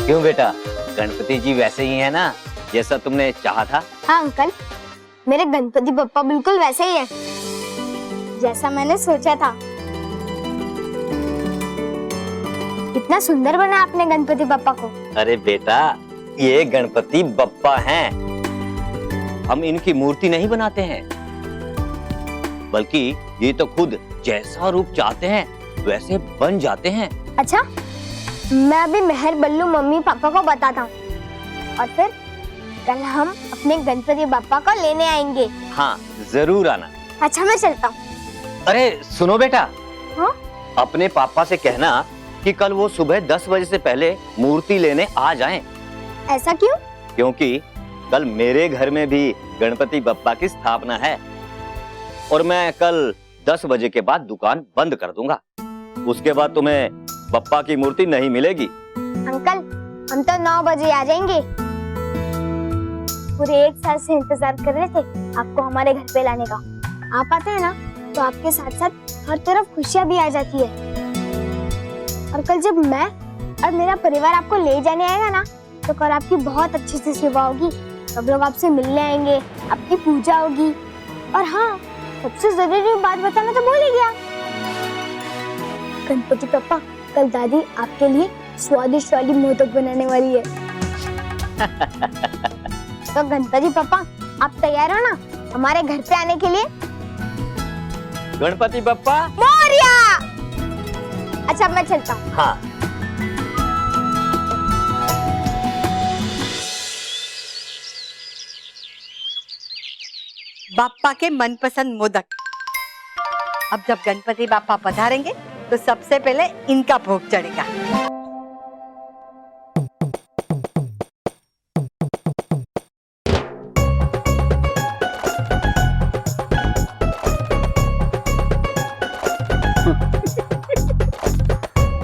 क्यों बेटा, गणपति जी वैसे ही है ना जैसा तुमने चाहा था? हाँ अंकल, मेरे गणपति बप्पा बिल्कुल वैसे ही है जैसा मैंने सोचा था। कितना सुंदर बना आपने गणपति बप्पा को। अरे बेटा, ये गणपति बप्पा हैं। हम इनकी मूर्ति नहीं बनाते हैं, बल्कि ये तो खुद जैसा रूप चाहते हैं वैसे बन जाते हैं। अच्छा, मैं अभी मेहर बल्लू मम्मी पापा को बताता हूँ और फिर कल हम अपने गणपति बप्पा को लेने आएंगे। हाँ जरूर आना। अच्छा मैं चलता हूँ। अरे सुनो बेटा, हाँ? अपने पापा से कहना कि कल वो सुबह 10 बजे से पहले मूर्ति लेने आ जाएं। ऐसा क्यों? क्योंकि कल मेरे घर में भी गणपति बप्पा की स्थापना है और मैं कल 10 बजे के बाद दुकान बंद कर दूंगा। उसके बाद तुम्हें बप्पा की मूर्ति नहीं मिलेगी। अंकल, हम तो 9 बजे आ जाएंगे। पूरे 1 साल से इंतजार कर रहे थे आपको हमारे घर पे लाने का। आप आते हैं ना तो आपके साथ साथ हर तरफ खुशियाँ भी आ जाती है। और कल जब मैं और मेरा परिवार आपको ले जाने आएगा ना तो कल आपकी बहुत अच्छी से सेवा होगी। सब लोग आपसे मिलने आएंगे, आपकी पूजा होगी। और हाँ, सबसे जरूरी बात बताना तो भूल ही गया। गणपति पापा, कल दादी आपके लिए स्वादिष्ट वाली मोदक बनाने वाली है। तो गणपति पापा, आप तैयार हो ना हमारे घर पे आने के लिए? गणपति बप्पा मोरया। अच्छा अब मैं चलता हूँ। हाँ। बाप्पा के मनपसंद मोदक। अब जब गणपति बाप्पा पधारेंगे तो सबसे पहले इनका भोग चढ़ेगा।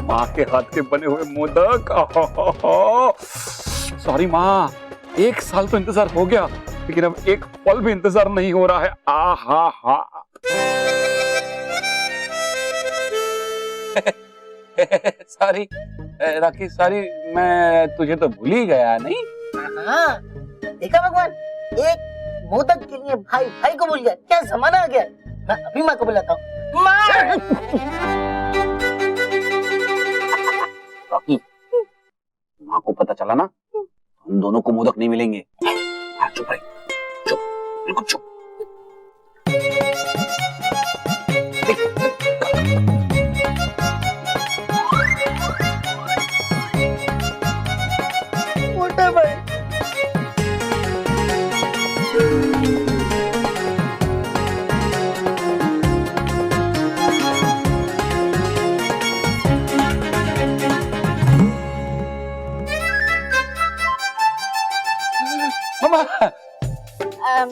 माँ के हाथ के बने हुए मोदक। सॉरी माँ, 1 साल तो इंतजार हो गया, लेकिन अब एक पल भी इंतजार नहीं हो रहा है। हा हा। सॉरी राखी, सॉरी, मैं तुझे तो भूल ही गया। नहीं हाँ, देखा भगवान, एक मोदक के लिए भाई भाई को भूल गया। क्या जमाना आ गया। मैं अभी माँ को बुलाता हूँ। माँ! राखी, माँ को पता चला ना, हम दोनों को मोदक नहीं मिलेंगे। चुप भाई, चुप, बिल्कुल चुप। मोटा भाई,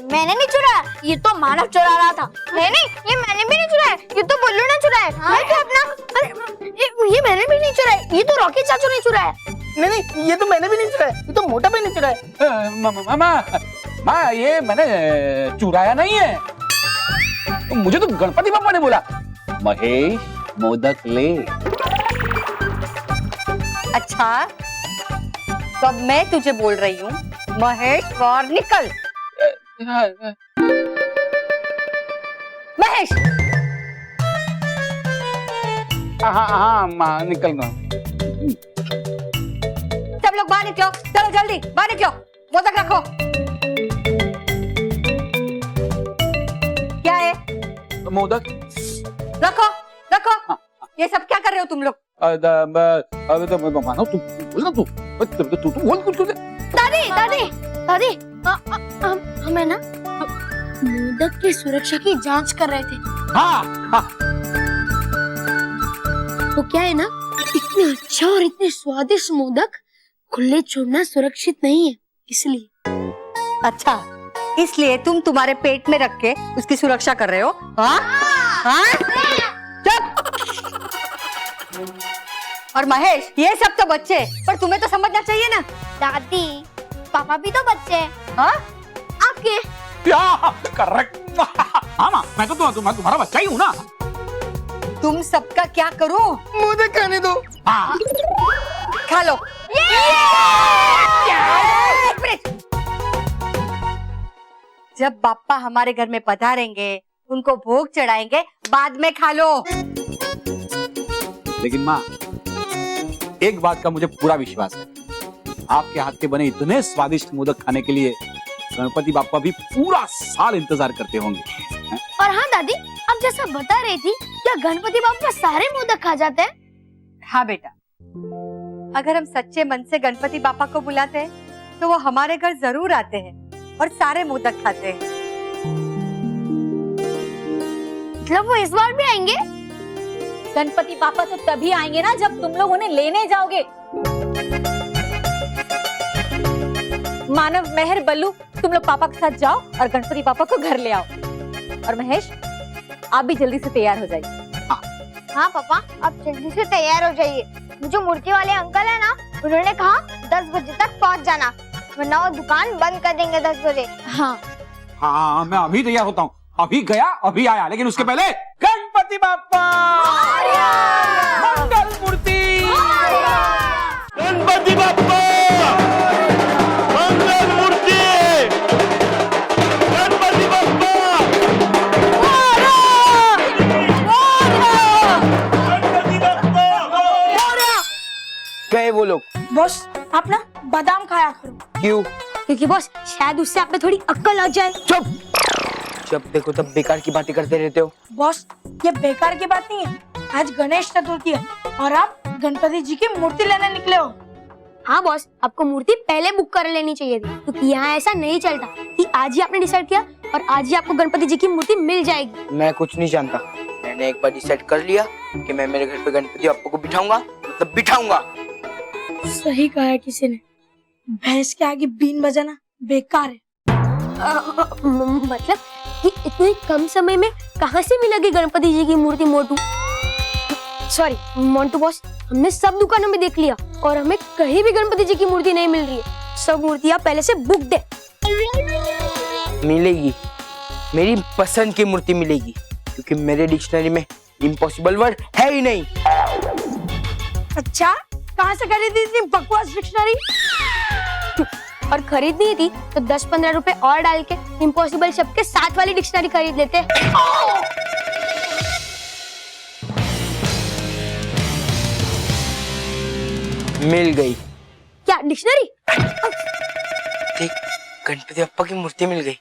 मैंने नहीं चुराया, ये तो मानव चुरा रहा था। नहीं, ये मैंने भी नहीं चुराया, ये तो बुल्लू ने चुराया। मैं तो अपना, अरे ये मैंने भी नहीं चुराया, ये तो रॉकी चाचू ने चुराया। नहीं, ये तो मैंने भी नहीं चुराया, ये तो मोटा भाई ने चुराया। माँ, ये मैंने चुराया नहीं है। मुझे तो गणपति बाप्पा ने बोला, महेश मोदक ले। अच्छा, तो अब मैं तुझे बोल रही हूँ, महेश बाहर निकल। महेश! हाँ माँ, निकल गया। सब लोग बाहर निकलो, चलो जल्दी बाहर निकलो। मोदक रखो। क्या है? मोदक रखो रखो। ये सब क्या कर रहे हो तुम लोग? मानो तू बोल ना, तू बोल। दादी, हमें ना मोदक की सुरक्षा की जांच कर रहे थे। हाँ। तो क्या है ना, इतने अच्छा और इतने स्वादिष्ट मोदक खुले छोड़ना सुरक्षित नहीं है, इसलिए। अच्छा, इसलिए तुम तुम्हारे पेट में रख के उसकी सुरक्षा कर रहे हो? हाँ? हाँ? चुप! और महेश, ये सब तो बच्चे, पर तुम्हें तो समझना चाहिए ना। दादी, पापा भी तो बच्चे हैं। हाँ? आपके? करेक्ट। हाँ माँ, मैं तो तुम्हारा बच्चा ही हूँ ना। तुम सबका क्या करूं? मोदक खाने दो। हाँ। खा लो। जब बाप्पा हमारे घर में पधारेंगे, उनको भोग चढ़ाएंगे, बाद में खा लो। लेकिन माँ, एक बात का मुझे पूरा विश्वास है, आपके हाथ के बने इतने स्वादिष्ट मोदक खाने के लिए गणपति बाप्पा भी पूरा साल इंतजार करते होंगे। और हाँ दादी, आप जैसा बता रही थी, क्या गणपति बाप्पा सारे मोदक खा जाते हैं? हाँ बेटा, अगर हम सच्चे मन से गणपति बाप्पा को बुलाते हैं तो वो हमारे घर जरूर आते हैं और सारे मोदक खाते हैं। मतलब वो इस बार भी आएंगे? गणपति पापा तो तभी आएंगे ना जब तुम लोग उन्हें लेने जाओगे। मानव, मेहर, बल्लू, तुम लोग पापा के साथ जाओ और गणपति पापा को घर ले आओ। और महेश, आप भी जल्दी से तैयार हो जाइए। हाँ पापा, आप जल्दी से तैयार हो जाइए। वो जो मूर्ति वाले अंकल है ना, उन्होंने कहा 10 बजे तक पहुंच जाना, वरना वो दुकान बंद कर देंगे 10 बजे। हाँ हाँ, मैं अभी तैयार होता हूँ, अभी गया अभी आया, लेकिन उसके पहले गणपति बाप्पा मंगल मूर्ति, गणपति बाप्पा मंगल मूर्ति, गणपति बाप्पा गए वो लोग। बॉस, आप ना बादाम खाया करो। क्यों? क्योंकि बॉस, शायद उससे आप पे थोड़ी अक्ल आ जाए। चुप, जब देखो तब बेकार की बातें करते रहते हो। बॉस, ये बेकार की बात नहीं है। आज गणेश चतुर्थी है और आप गणपति जी की मूर्ति लेने निकले हो। हाँ बॉस, आपको मूर्ति पहले बुक कर लेनी चाहिए थी, क्योंकि यहाँ ऐसा नहीं चलता कि आज ही आपने डिसाइड किया और आज ही आपको गणपति जी की मूर्ति मिल जाएगी। मैं कुछ नहीं जानता, मैंने एक बार डिसाइड कर लिया कि मैं मेरे घर पे गणपति बाप्पा को बिठाऊंगा, मतलब बिठाऊंगा। सही कहा है किसी ने, भैंस के आगे बीन बजाना बेकार है। मतलब कि इतने कम समय में कहाँ से मिलेगी गणपति जी की मूर्ति मोटू? सॉरी मोंटू बॉस, हमने सब दुकानों में देख लिया और हमें कहीं भी गणपति जी की मूर्ति नहीं मिल रही है। सब मूर्तियाँ पहले से बुक्ड है। मिलेगी, मेरी पसंद की मूर्ति मिलेगी, क्योंकि मेरे डिक्शनरी में इम्पॉसिबल वर्ड है ही नहीं। अच्छा, कहाँ से खरीदी इतनी बकवास डिक्शनरी? और खरीदनी थी तो 10-15 रुपए और डाल के इम्पॉसिबल शब्द के साथ वाली डिक्शनरी खरीद लेते। मिल गई। क्या डिक्शनरी? देख, गणपति बाप्पा की मूर्ति मिल गई।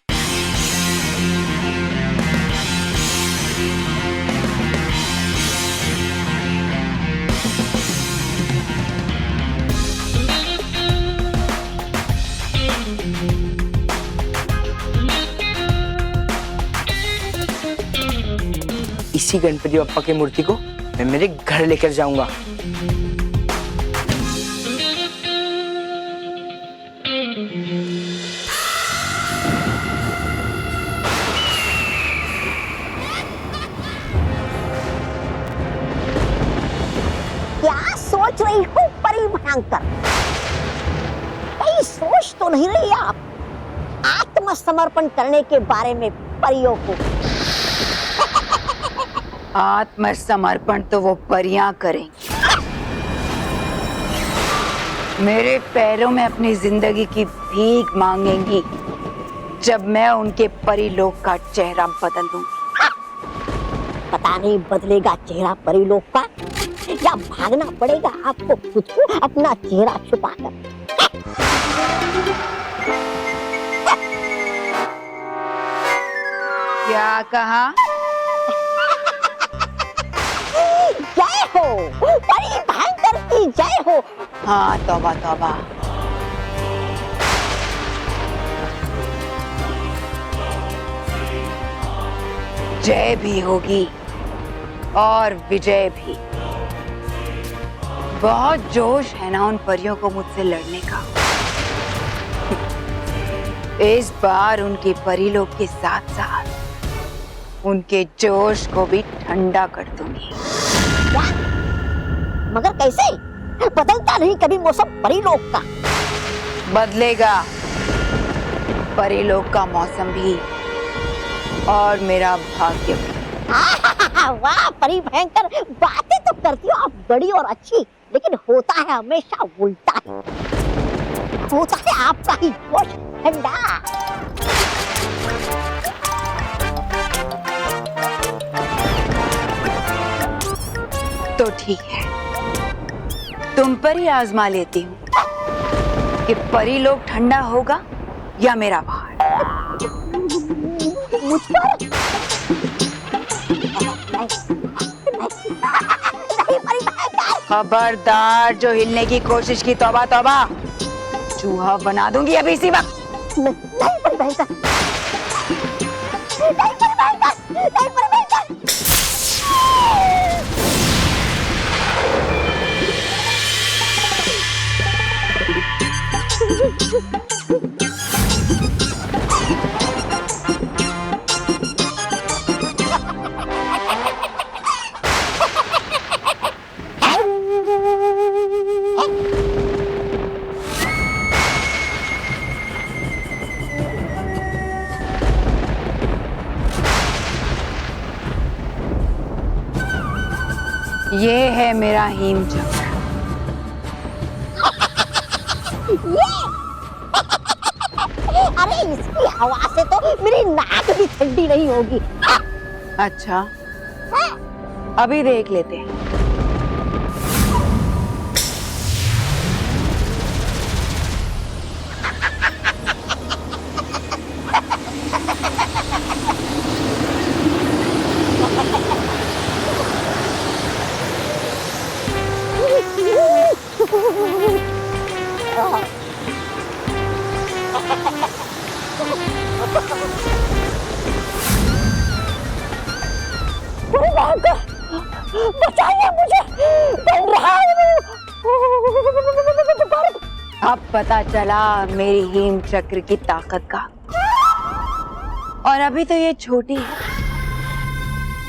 इसी गणपति बाप्पा की मूर्ति को मैं मेरे घर लेकर जाऊंगा। क्या सोच रही हो परी भयंकर? कहीं सोच तो नहीं रही आप आत्मसमर्पण करने के बारे में परियों को? आत्मसमर्पण तो वो परियां करेंगी। मेरे पैरों में अपनी जिंदगी की भीख मांगेंगी जब मैं उनके परिलोक का चेहरा बदल दूंगी। पता नहीं बदलेगा चेहरा परिलोक का या भागना पड़ेगा आपको खुद को अपना चेहरा छुपाकर। क्या कहा? जय हो परी भयंकर की जय हो। हाँ, तौबा तौबा। जय भी होगी और विजय भी। बहुत जोश है ना उन परियों को मुझसे लड़ने का। इस बार उनके परिलोक के साथ साथ उनके जोश को भी ठंडा कर दूंगी। क्या? मगर कैसे? बदलता नहीं कभी मौसम परिलोक का। बदलेगा परिलोक का मौसम भी और मेरा भाग्य भी। वाह परी भयंकर, बातें तो करती हो आप बड़ी और अच्छी, लेकिन होता है हमेशा उल्टा ही। होता है आपका ही जोश ठंडा। ठीक है, तुम पर ही आजमा लेती हूँ कि परी लोग ठंडा होगा या मेरा भार। मुझ पर खबरदार, जो हिलने की कोशिश की तौबा तौबा, चूहा बना दूंगी अभी इसी वक्त। नहीं परी भयंकर, नहीं परी भयंकर, नहीं परी भयंकर। ये है मेरा हीम चक्र। अरे इसकी हवा से तो मेरी नाक भी ठंडी नहीं होगी। अच्छा, अभी देख लेते हैं। बचाइए मुझे, बन रहा हूँ। अब पता चला मेरी हीम चक्र की ताकत का। और अभी तो ये छोटी है,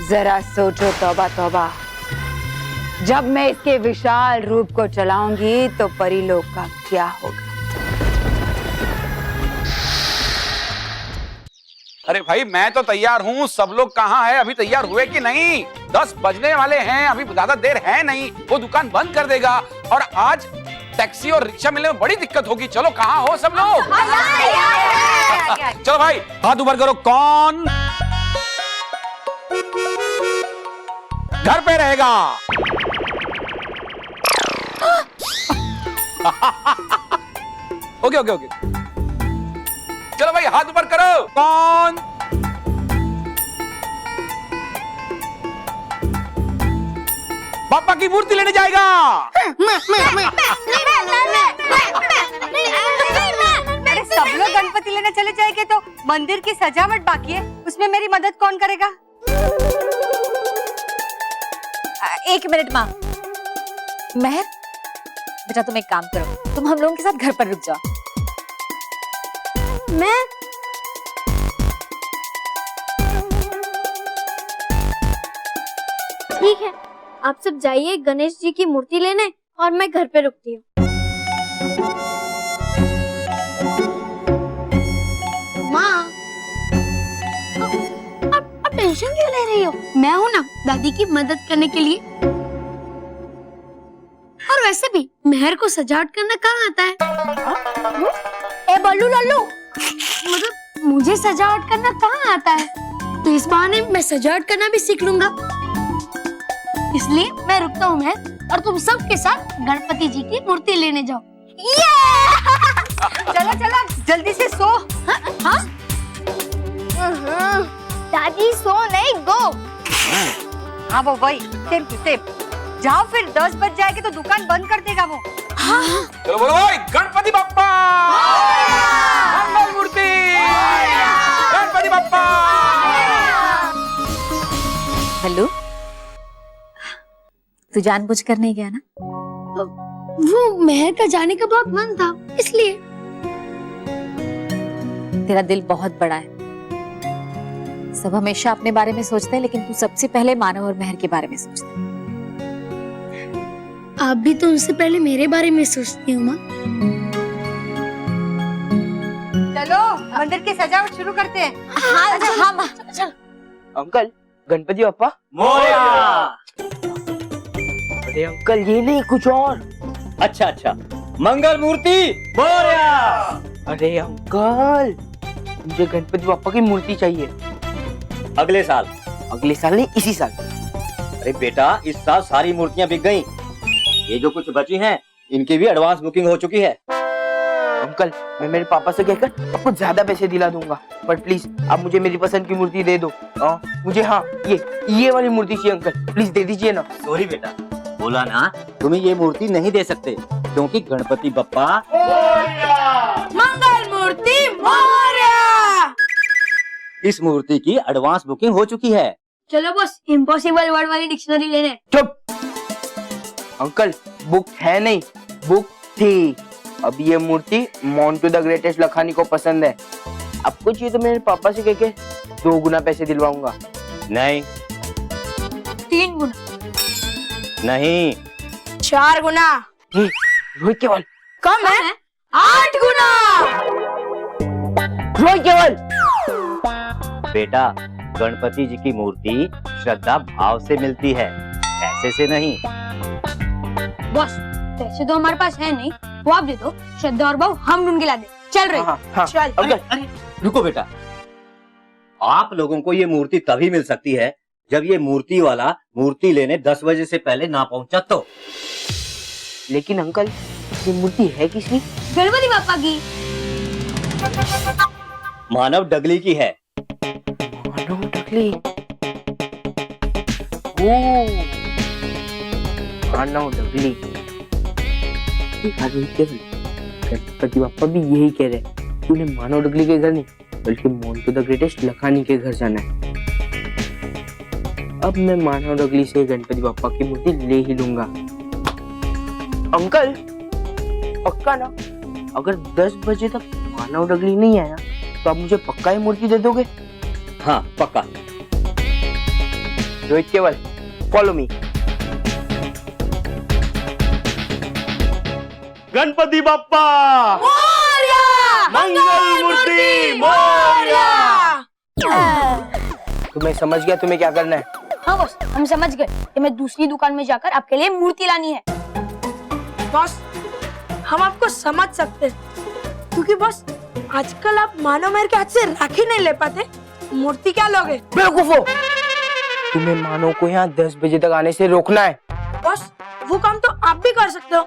जरा सोचो तौबा तौबा, जब मैं इसके विशाल रूप को चलाऊंगी तो परी लोग का क्या होगा। अरे भाई मैं तो तैयार हूँ, सब लोग कहाँ हैं? अभी तैयार हुए कि नहीं? 10 बजने वाले हैं, अभी ज्यादा देर है नहीं, वो दुकान बंद कर देगा और आज टैक्सी और रिक्शा मिलने में बड़ी दिक्कत होगी। चलो कहाँ हो सब लोग? चलो भाई हाथ ऊपर करो। कौन घर पे रहेगा? ओके ओके ओके, चलो भाई हाथ ऊपर करो। कौन पापा की मूर्ति लेने जाएगा? अरे सब लोग गणपति लेने चले जाएंगे तो मंदिर की सजावट बाकी है, उसमें मेरी मदद कौन करेगा? 1 मिनट माँ। महर बेटा, तुम एक काम करो, तुम हम लोगों के साथ घर पर रुक जाओ। मैं ठीक है, आप सब जाइए गणेश जी की मूर्ति लेने और मैं घर पे रुकती हूँ। माँ, आप टेंशन क्यों ले रही हो? मैं हूँ ना दादी की मदद करने के लिए। और वैसे भी मेहर को सजावट करना कहाँ आता है? ए बल्लू लल्लू, मतलब मुझे सजावट करना कहाँ आता है? तो इस बहाने मैं सजावट करना भी सीख लूंगा। इसलिए मैं रुकता हूँ मैं, और तुम सब के साथ गणपति जी की मूर्ति लेने जाओ। चलो चलो जल्दी से सो। हाँ? दादी सो नहीं, गो। हाँ वो वही, सेम टू सेम। जाओ, फिर 10 बज जाएंगे तो दुकान बंद कर देगा वो। हाँ। चलो बोलो भाई, गणपति बप्पा मंगल मूर्ति, गणपति बप्पा। बल्लू, तू जानबूझ कर नहीं गया ना? वो मेहर का जाने का बहुत मन था, इसलिए। तेरा दिल बहुत बड़ा है, सब हमेशा अपने बारे में सोचते हैं, लेकिन तू सबसे पहले मानव और मेहर के बारे में सोचता है। आप भी तो उनसे पहले मेरे बारे में सोचती हो माँ। चलो मंदिर की सजावट शुरू करते हैं। हाँ हाँ माँ। अंकल, गणपति बप्पा। मोरया। अरे अंकल, ये नहीं, कुछ और। अच्छा अच्छा, मंगल मूर्ति मोरया। अरे अंकल, मुझे गणपति बप्पा की मूर्ति चाहिए। अगले साल। अगले साल नहीं, इसी साल। अरे बेटा, इस साल सारी मूर्तियां बिक गईं। ये जो कुछ बची हैं, इनकी भी एडवांस बुकिंग हो चुकी है। अंकल, मैं मेरे पापा से कहकर आपको ज्यादा पैसे दिला दूंगा, बट प्लीज आप मुझे मेरी पसंद की मूर्ति दे दो। मुझे हाँ ये वाली मूर्ति चाहिए अंकल, प्लीज दे दीजिए ना। सॉरी बेटा, बोला ना तुम्हें ये मूर्ति नहीं दे सकते, क्योंकि गणपति बप्पा मंगल मूर्ति मोरया। इस मूर्ति की एडवांस बुकिंग हो चुकी है। चलो बस इम्पॉसिबल वर्ड वाली डिक्शनरी लेने। चुप अंकल, बुक है नहीं, बुक थी। अब ये मूर्ति मोंटू द ग्रेटेस्ट लखानी को पसंद है। आपको चाहिए तो मेरे पापा से कह के 2 गुना पैसे दिलवाऊंगा। नहीं 3 गुना, नहीं 4 गुना, रोहित केवल कम है 8 गुना। रोहित केवल बेटा, गणपति जी की मूर्ति श्रद्धा भाव से मिलती है, पैसे से नहीं। बॉस, पैसे तो हमारे पास है नहीं, वो आप दे दो, श्रद्धा और भाव हम ढूंढ के ला दे। चल रही। हाँ, चल। अंकल रुको बेटा, आप लोगों को ये मूर्ति तभी मिल सकती है जब ये मूर्ति वाला मूर्ति लेने 10 बजे से पहले ना पहुंचा तो। लेकिन अंकल, ये मूर्ति है किसकी? गणपति बापा की। मानव डगली की है। मानव डगली। मानव डगली। गणपति बापा भी यही कह रहे हैं, तूने मानव डगली के घर नहीं बल्कि मोंटू द ग्रेटेस्ट लखानी के घर जाना है। अब मैं मानव डगली से गणपति बापा की मूर्ति ले ही लूंगा। अंकल पक्का ना, अगर 10 बजे तक मानव डगली नहीं आया तो आप मुझे पक्का ही मूर्ति दे दोगे? हाँ पक्का। रोहित केवल, फॉलो मी। गणपति बाप्पा मंगल मूर्ति मोरया। तुम्हें समझ गया तुम्हें क्या करना है? हाँ बॉस, हम समझ गए कि मैं दूसरी दुकान में जाकर आपके लिए मूर्ति लानी है। बॉस, हम आपको समझ सकते हैं, क्योंकि बॉस आजकल आप मानव मेहर के हाथ से राखी नहीं ले पाते, मूर्ति क्या लोगे? बेवकूफो, तुम्हें मानव को यहाँ 10 बजे तक आने से रोकना है। बॉस, वो काम तो आप भी कर सकते हो,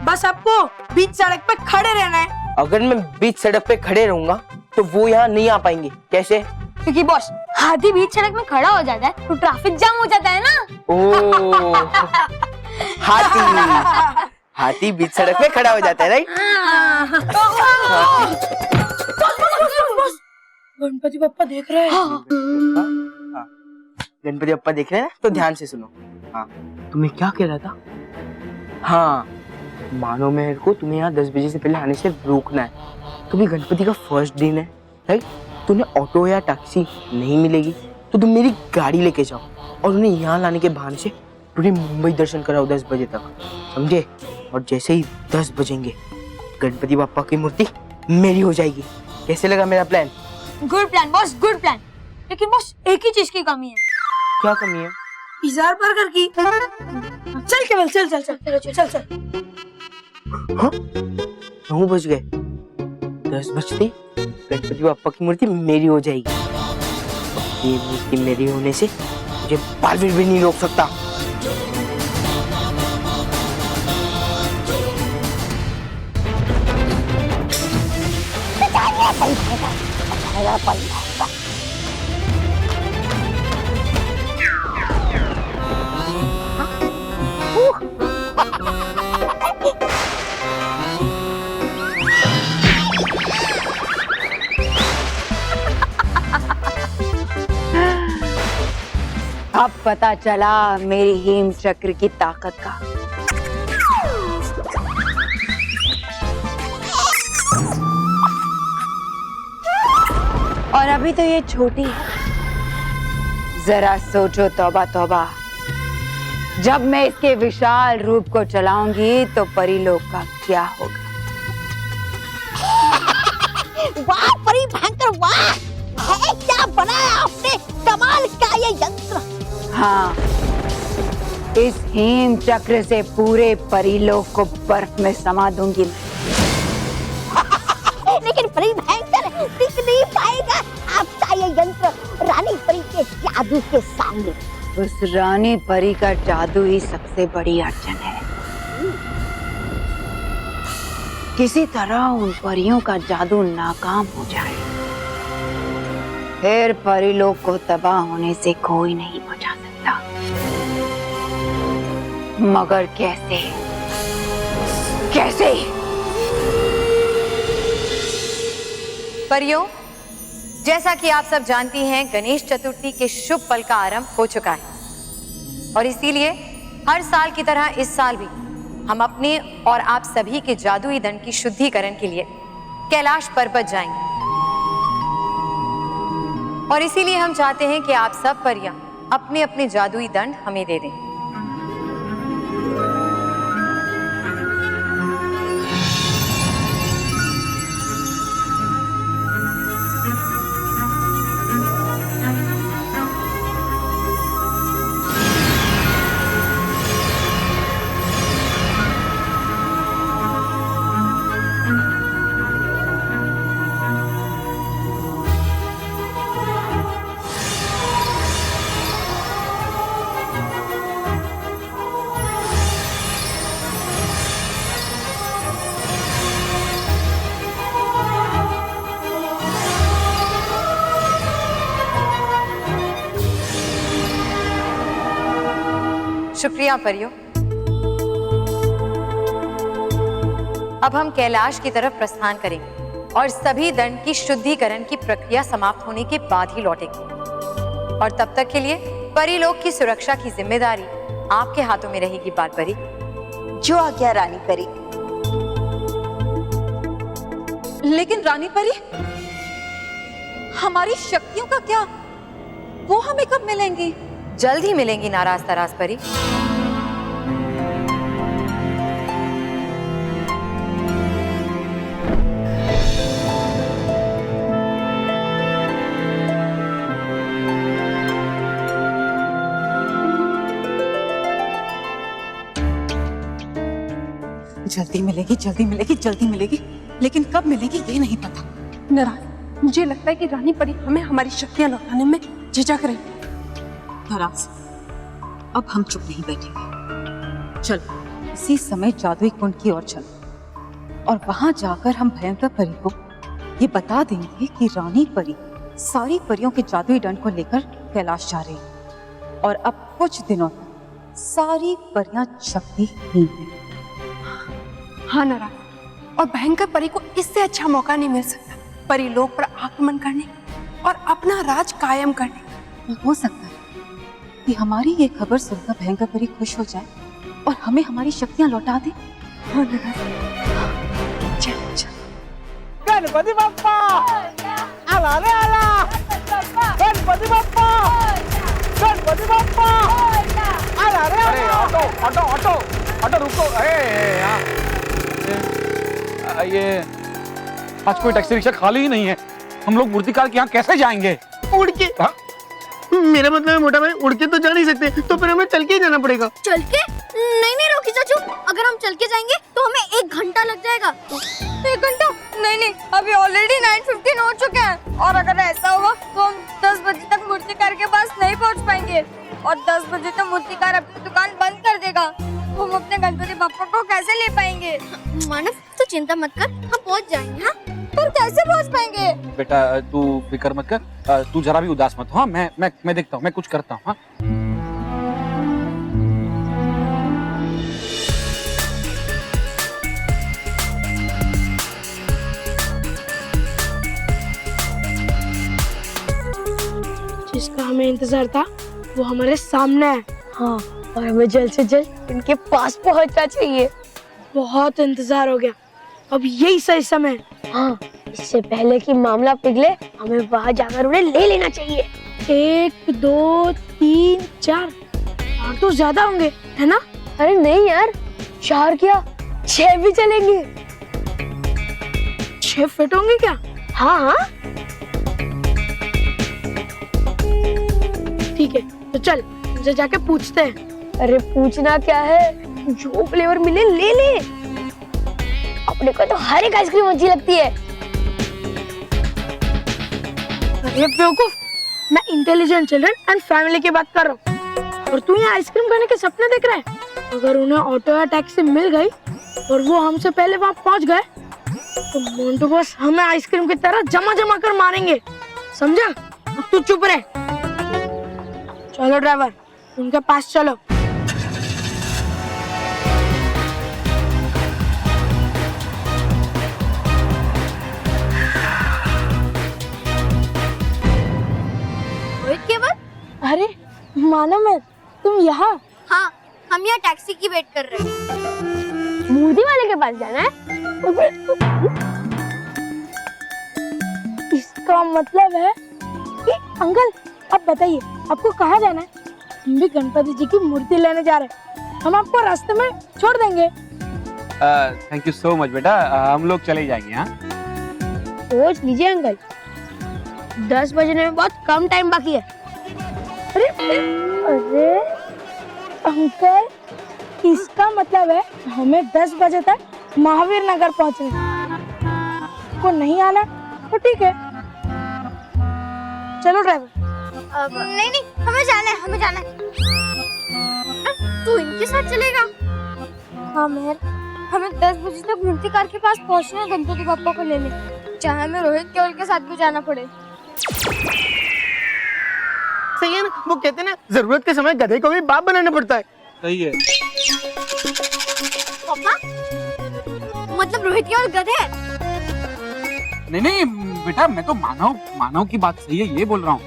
बस आपको बीच सड़क पे खड़े रहना है। अगर मैं बीच सड़क पे खड़े रहूंगा तो वो यहाँ नहीं आ पाएंगे। कैसे? क्योंकि बॉस, हाथी बीच सड़क में खड़ा हो जाता है तो ट्रैफिक जाम हो जाता है ना। ओ हाथी बीच सड़क पे खड़ा हो जाता है, राइट? गणपति बप्पा देख रहे हैं। गणपति बप्पा देख रहे हैं ना, तो ध्यान से सुनो। हाँ, तुम्हें क्या कह रहा था? हाँ, मानव मेहर को तुम्हें यहाँ 10 बजे से पहले आने से रोकना है। कभी गणपति का फर्स्ट दिन है, राइट? तुम्हें ऑटो या टैक्सी नहीं मिलेगी तो तुम मेरी गाड़ी लेके जाओ और उन्हें यहाँ लाने के बहाने से पूरी मुंबई दर्शन कराओ 10 बजे तक, समझे? और जैसे ही 10 बजेंगे गणपति बाप्पा की मूर्ति मेरी हो जाएगी। कैसे लगा मेरा plan? Good plan boss, good plan. लेकिन बॉस, एक ही चीज की कमी है। क्या कमी है? पिज़्ज़ा बर्गर की। चल केवल, चल चल चल चल चल। 9 बज गए, 10 बजते गणपति बाप्पा की मूर्ति मेरी हो जाएगी। ये मूर्ति मेरी होने से मुझे बालवीर भी नहीं रोक सकता। अब पता चला मेरी हेम चक्र की ताकत का। और अभी तो ये छोटी है, जरा सोचो तौबा तौबा, जब मैं इसके विशाल रूप को चलाऊंगी तो परीलोक का क्या होगा। वाह परी भयंकर, वाह है क्या बनाया आपने, कमाल का ये यंत्र। हाँ, इस हेम चक्र से पूरे परीलोक को बर्फ में समा दूंगी मैं। लेकिन परी भयंकर टिक नहीं पाएगा आपका ये यंत्र रानी परी के जादू के सामने। उस रानी परी का जादू ही सबसे बड़ी अड़चन है। किसी तरह उन परियों का जादू नाकाम हो जाए, फिर परी लोग को तबाह होने से कोई नहीं बचा सकता। मगर कैसे? कैसे? परियों, जैसा कि आप सब जानती हैं, गणेश चतुर्थी के शुभ पल का आरंभ हो चुका है और इसीलिए हर साल की तरह इस साल भी हम अपने और आप सभी के जादुई दंड की शुद्धिकरण के लिए कैलाश पर्वत जाएंगे। और इसीलिए हम चाहते हैं कि आप सब परियां अपने अपने जादुई दंड हमें दे दें। शुक्रिया परियों। अब हम कैलाश की तरफ प्रस्थान करेंगे और सभी दंड की शुद्धिकरण की प्रक्रिया समाप्त होने के बाद ही लौटेंगे। और तब तक के लिए परी लोग की सुरक्षा की जिम्मेदारी आपके हाथों में रहेगी बाल परी। जो आज्ञा रानी परी। लेकिन रानी परी, हमारी शक्तियों का क्या? वो हमें कब मिलेंगी? जल्द ही मिलेंगी नाराज तराज परी। जल्दी मिलेगी, जल्दी मिलेगी, जल्दी मिलेगी, लेकिन कब मिलेगी ये नहीं पता। नाराज, मुझे लगता है कि रानी परी हमें हमारी शक्तियां लौटाने में झिझक रही। नाराज, अब हम चुप नहीं बैठेंगे। चलो इसी समय जादुई कुंड की ओर चलो और वहां जाकर हम भयंकर परी को ये बता देंगे कि रानी परी सारी परियों के जादुई दंड को लेकर कैलाश जा रही है और अब कुछ दिनों तक सारी परियां शक्तिहीन हैं। हाँ नाराज, और भयंकर परी को इससे अच्छा मौका नहीं मिल सकता परी लोग पर आक्रमण करने और अपना राज कायम करने। हो सकता है कि हमारी ये खबर सुनकर भयंकर परी खुश हो जाए और हमें हमारी शक्तियां लौटा दे। हाँ नाराज, चल चल। गणपति बप्पा आला रे आला, गणपति बप्पा, गणपति बप्पा आला रे अरे आला। ऑटो ऑटो ऑटो ऑटो रुको। ये आज कोई टैक्सी रिक्शा खाली ही नहीं है। हम लोग मूर्तिकार के यहाँ कैसे जाएंगे? उड़ के? हाँ? मेरा मतलब है मोटा भाई, उड़ के तो जा नहीं सकते, तो फिर हमें चल के ही जाना पड़ेगा। चल के? नहीं नहीं रोकी चाचू, अगर हम चल के जाएंगे तो हमें 1 घंटा लग जाएगा। 1 घंटा? नहीं नहीं, अभी ऑलरेडी 9:15 हो चुके हैं और अगर ऐसा हुआ तो हम 10 बजे तक मूर्तिकार के पास नहीं पहुंच पाएंगे और 10 बजे तक मूर्तिकार अपनी दुकान बंद कर देगा। हम अपने गणपति बप्पा को कैसे ले पाएंगे? मानव तो चिंता मत कर, हम पहुंच जाएंगे। हाँ, पर कैसे पहुंच पाएंगे? बेटा तू फिक्र मत कर, तू जरा भी उदास मत हो। हाँ, मैं देखता हूँ, मैं कुछ करता हूँ। हाँ? जिसका हमें इंतजार था वो हमारे सामने है। हाँ, और हमें जल्द से जल्द इनके पास पहुंचना चाहिए। बहुत इंतजार हो गया, अब यही सही समय है। हाँ, इससे पहले कि मामला पिघले हमें वहां जाकर उन्हें ले लेना चाहिए। 1 2 3 4 और तो ज्यादा होंगे, है ना? अरे नहीं यार, 4 क्या 6 भी चलेंगे। 6 फिट होंगे क्या? हाँ हाँ ठीक है, तो चल उनसे जाके पूछते हैं। अरे पूछना क्या है, जो फ्लेवर मिले ले ले। अपने को तो हर एक आइसक्रीम अच्छी लगती है। अरे बेवकूफ, मैं इंटेलिजेंट चिल्ड्रन एंड फैमिली की बात कर रहा हूँ। और तू यहाँ आइसक्रीम खाने के सपने देख रहा है? अगर उन्हें ऑटो या टैक्सी मिल गई और वो हमसे पहले वहाँ पहुँच गए तो मोंटू बॉस हमें आइसक्रीम की तरह जमा जमा कर मारेंगे, समझा? अब तू चुप रहे। चलो ड्राइवर, उनके पास चलो। अरे मानो मैं, तुम यहाँ? हाँ, हम यहाँ टैक्सी की वेट कर रहे हैं। मूर्ति वाले के पास जाना है? इसका मतलब है कि अंकल, अब बताइए आपको कहाँ जाना है? हम भी गणपति जी की मूर्ति लेने जा रहे हैं, हम आपको रास्ते में छोड़ देंगे। थैंक यू सो मच बेटा, हम लोग चले जाएंगे। हाँ, सोच लीजिए अंकल, 10 बजने में बहुत कम टाइम बाकी है। अरे अरे अंकल, इसका मतलब है हमें 10 बजे तक महावीर नगर पहुंचना है। को नहीं आना तो ठीक है, चलो ड्राइवर। नहीं, हमें जाना है, हमें जाना है। तू इनके साथ चलेगा? हाँ मेहर, हमें 10 बजे तक मूर्ति कार के पास पहुंचना है गणपति बप्पा को लेने, चाहे हमें रोहित केवल के साथ भी जाना पड़े। सही है ना, वो कहते हैं ना, जरूरत के समय गधे को भी बाप बनाना पड़ता है। सही है। पापा, मतलब रोहित केवल गधे है? नहीं बेटा, मैं तो मानव की बात सही है, ये बोल रहा हूँ।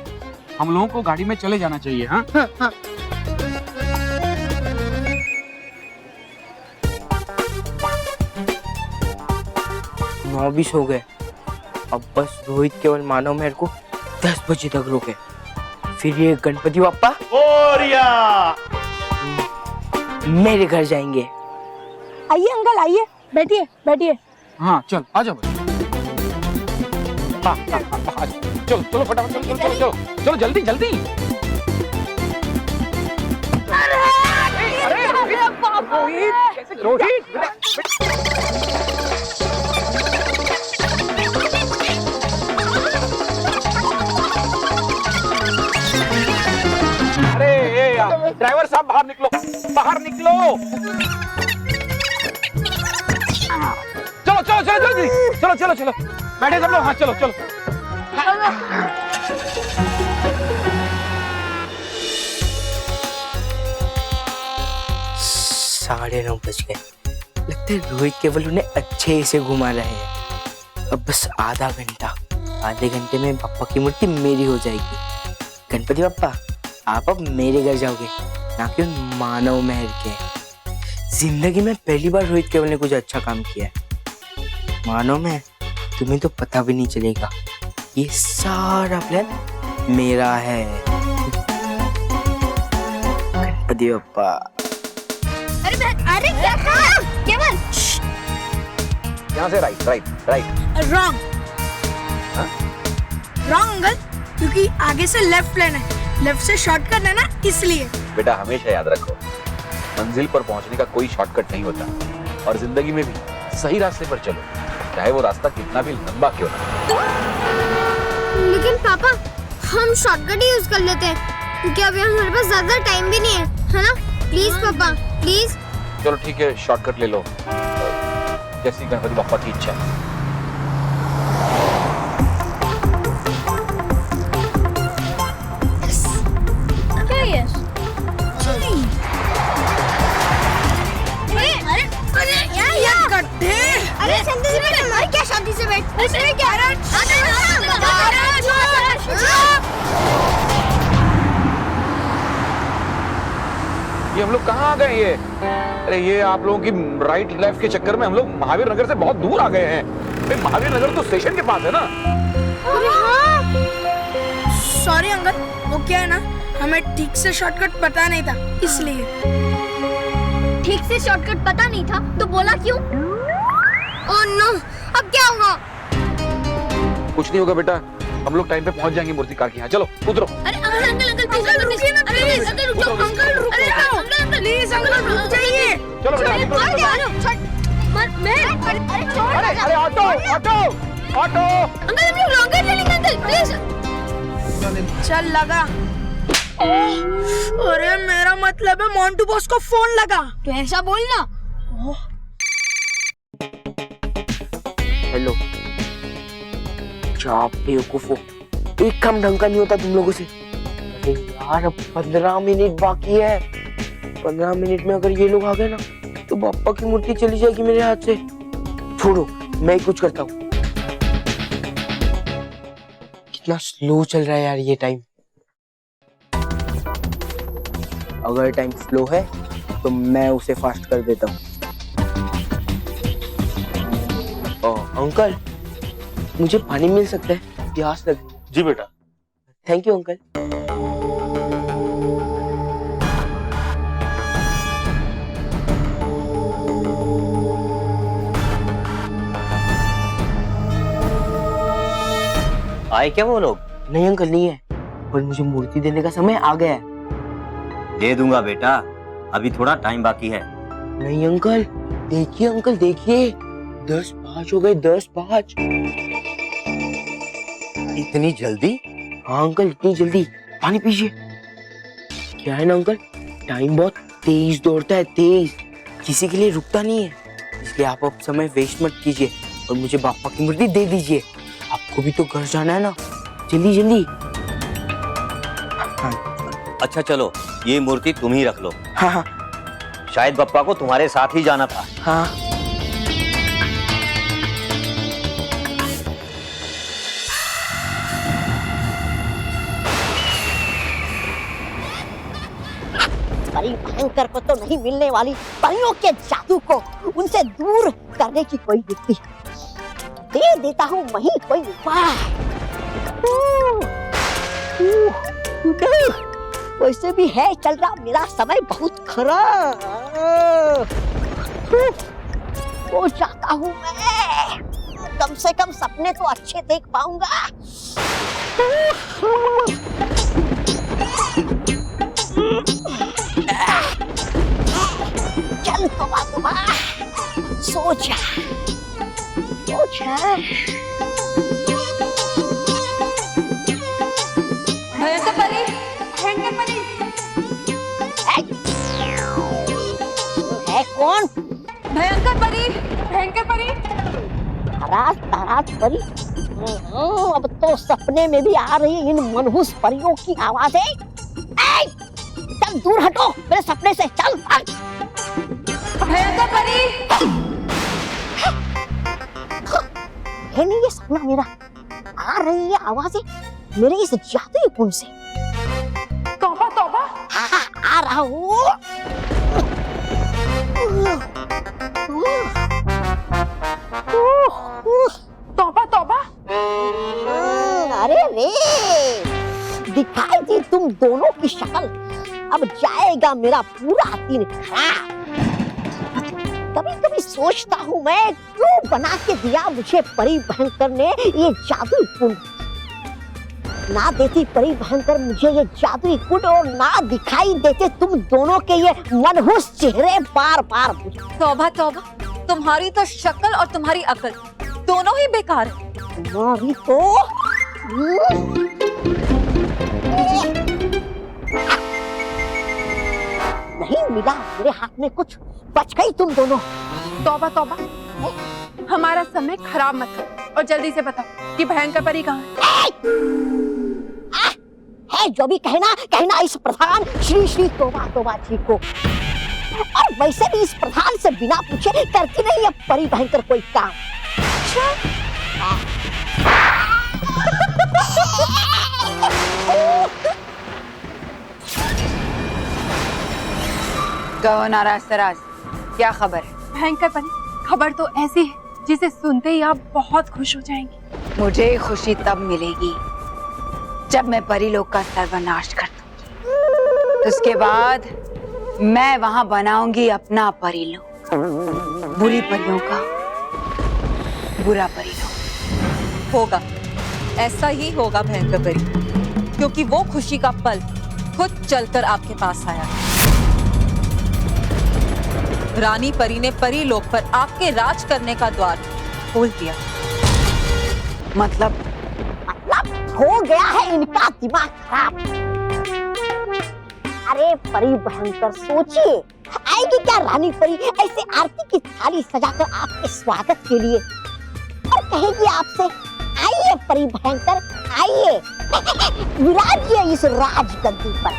हम लोगों को गाड़ी में चले जाना चाहिए। हाँ हाँ। नौ 20 हो गए, अब बस रोहित केवल मानव मेरे को 10 बजे तक रोके, फिर ये गणपति बप्पा मेरे घर जाएंगे। आइए अंकल, आइए, बैठिए बैठिए। हाँ चल, आ जाओ। हाँ, चलो फटाफट, चलो जल्दी। अरे रोहित, अरे ड्राइवर साहब, बाहर निकलो। चलो जल्दी, चलो बैठे सब लोग। हाँ चलो। 9:30 बज गए, लगता है रोहित केवल उन्हें अच्छे से घुमा रहे हैं। अब बस आधे घंटे में पापा की मूर्ति मेरी हो जाएगी। गणपति बप्पा, आप अब मेरे घर जाओगे, ना कि उन मानव महर के। जिंदगी में पहली बार रोहित केवल ने कुछ अच्छा काम किया है। मानव महर, तुम्हें तो पता भी नहीं चलेगा, ये सारा प्लान मेरा है। गणपति बप्पा। अरे क्या केवल? यहाँ से राइट। रॉन्ग अंकल, क्योंकि आगे से लेफ्ट लेना है, लेफ्ट से शॉर्टकट है ना, इसलिए। बेटा हमेशा याद रखो, मंजिल पर पहुंचने का कोई शॉर्टकट नहीं होता, और जिंदगी में भी सही रास्ते पर चलो, चाहे वो रास्ता कितना भी लंबा क्यों ना। लेकिन पापा, हम शॉर्टकट ही यूज कर लेते हैं, क्योंकि अभी हमारे पास ज्यादा टाइम भी नहीं है ना? प्लीज पापा, प्लीज। चलो ठीक है, शॉर्टकट ले लो, जैसी गणपति बप्पा की इच्छा। क्या ये? अरे शांति से बैठ, हमारी क्या शांति से बैठ? अरे क्या? ये हम लोग कहाँ आ गए? ये अरे ये आप लोगों की राइट लेफ्ट के चक्कर में हम लोग महावीर नगर से बहुत दूर आ गए हैं। महावीर नगर तो स्टेशन के पास है ना। सॉरी अंकल, वो क्या है ना, हमें ठीक से शॉर्टकट पता नहीं था, इसलिए। ठीक से शॉर्टकट पता नहीं था तो बोला क्यों? ओह नो, अब क्या होगा? कुछ नहीं होगा बेटा, हम लोग टाइम पे पहुंच जाएंगे मूर्ति कार के यहाँ। चलो उतरो। अरे अंकल रुकिए ना, प्लीज अंकल रुको, अंकल प्लीज अंकल रुक जाइए। चलो बेटा निकलो। अरे ऑटो अंकल हम लोग लॉन्ग ले लेंगे अंकल, प्लीज। चल लगा। अरे मेरा मतलब है मोंटू बॉस को फोन लगा। तो ऐसा बोलना। हेलो, क्या बेवकूफो, एक काम ढंग का नहीं होता तुम लोगों से। अरे यार, अब 15 मिनट बाकी है। 15 मिनट में अगर ये लोग आ गए ना तो बाप्पा की मूर्ति चली जाएगी मेरे हाथ से। छोड़ो, मैं ही कुछ करता हूँ। कितना स्लो चल रहा है यार ये टाइम। अगर टाइम स्लो है तो मैं उसे फास्ट कर देता हूँ। अंकल, मुझे पानी मिल सकता है? प्यास लगी। जी बेटा। Thank you uncle. आए क्या वो लोग? नहीं अंकल, नहीं है, पर मुझे मूर्ति देने का समय आ गया है। दे दूंगा बेटा, अभी थोड़ा टाइम बाकी है। नहीं अंकल, देखिए अंकल, देखिए 10-5 हो गए, 10-5। इतनी जल्दी? हाँ अंकल, इतनी जल्दी। पानी पीजिए। क्या है ना अंकल, टाइम बहुत तेज दौड़ता है, तेज, किसी के लिए रुकता नहीं है। इसलिए आप अब समय वेस्ट मत कीजिए और मुझे बाप्पा की मूर्ति दे दीजिए। आपको भी तो घर जाना है ना, जल्दी जल्दी। अच्छा चलो, ये मूर्ति तुम ही रख लो। हाँ हाँ शायद बप्पा को तुम्हारे साथ ही जाना था। हाँ। परी भयंकर को तो नहीं मिलने वाली परियों के जादू को उनसे दूर करने की कोई युक्ति दे देता हूँ, वही कोई उपाय। वैसे भी है चल रहा मेरा समय बहुत खराब। हो जाता हूँ मैं, कम से कम सपने तो अच्छे देख पाऊंगा। चल तोबा सोचा सोचा। भयंकर परी, भयंकर परी। है कौन? भयंकर परी, भयंकर परी। ताराज ताराज परी। अब तो सपने में भी आ रही इन मनहूस परियों की आवाजें। चल दूर हटो मेरे सपने से, चल। भयंकर परी। है नहीं ये सपना मेरा, आ रही है आवाजें मेरे इस जादुई कुंड से। तौबा तौबा। हाँ, आ रहा हूँ। तौबा तौबा। अरे रे, दिखाई दी तुम दोनों की शक्ल। अब जाएगा मेरा पूरा दिन खराब। कभी कभी सोचता हूँ मैं, क्यों बना के दिया मुझे परी भयंकर ने ये जादुई कुंड। ना देती परी भयंकर मुझे ये जादुई कुंड और ना दिखाई देते तुम दोनों के ये मनहूस चेहरे बार बार। तौबा तौबा, तुम्हारी तो शक्ल और तुम्हारी अकल दोनों ही बेकार है। तुम्हारी तो नहीं मिला मेरे हाथ में कुछ, बच गई तुम दोनों। तौबा तौबा, हमारा समय खराब मत करो और जल्दी से बताओ कि भयंकर परी कहाँ है। जो भी कहना इस प्रधान श्री श्री तोबा तोबा जी को। और वैसे भी इस प्रधान से बिना पूछे करती नहीं है परी भयंकर कोई काम। कहो नाराज तराज, क्या खबर है? भयंकर परी, खबर तो ऐसी है जिसे सुनते ही आप बहुत खुश हो जाएंगी। मुझे खुशी तब मिलेगी जब मैं परीलोक का सर्वनाश कर दूंगी। उसके बाद मैं वहां बनाऊंगी अपना परीलोक, बुरी परियों का बुरा परीलोक। होगा, ऐसा ही होगा भयंकर परी, क्योंकि वो खुशी का पल खुद चलकर आपके पास आया। रानी परी ने परीलोक पर आपके राज करने का द्वार खोल दिया। मतलब हो गया है इनका दिमाग खराब। अरे परी भयंकर, सोचिए आएगी क्या रानी परी ऐसे आरती की थाली सजाकर आपके स्वागत के लिए और कहेगी आपसे, आइए परी भयंकर आइए, विराजिए इस राजगद्दी पर।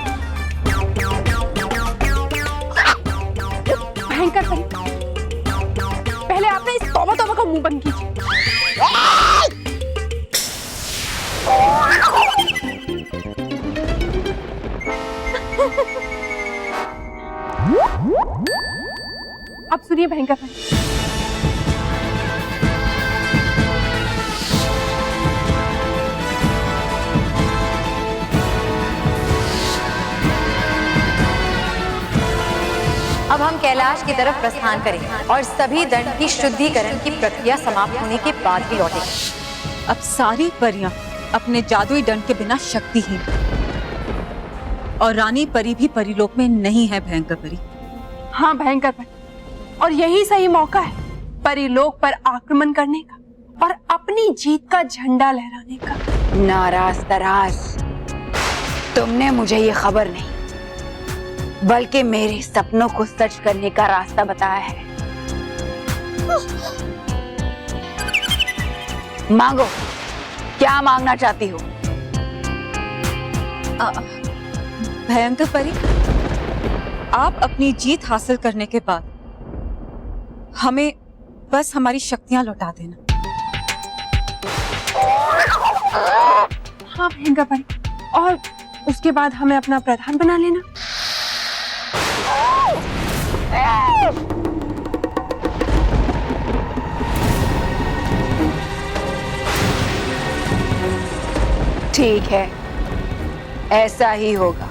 भयंकर परी, पहले आपने इस तौबा तौबा का मुंह बंद कीजिए। अब सुनिए भयंकर परी, अब हम कैलाश की तरफ प्रस्थान करेंगे और सभी दंड की शुद्धिकरण की प्रक्रिया समाप्त होने के बाद ही लौटेंगे। अब सारी परियां अपने जादुई दंड के बिना शक्तिहीन, और रानी परी भी परिलोक में नहीं है भयंकर परी। हाँ भयंकर परी, और यही सही मौका है परिलोक पर आक्रमण करने का और अपनी जीत का झंडा लहराने का। नाराज तराज, तुमने मुझे ये खबर नहीं बल्कि मेरे सपनों को सच करने का रास्ता बताया है। मांगो, क्या मांगना चाहती हो? भयंकर परी, आप अपनी जीत हासिल करने के बाद हमें बस हमारी शक्तियां लौटा देना। हाँ भयंकर परी, और उसके बाद हमें अपना प्रधान बना लेना। ठीक है, ऐसा ही होगा।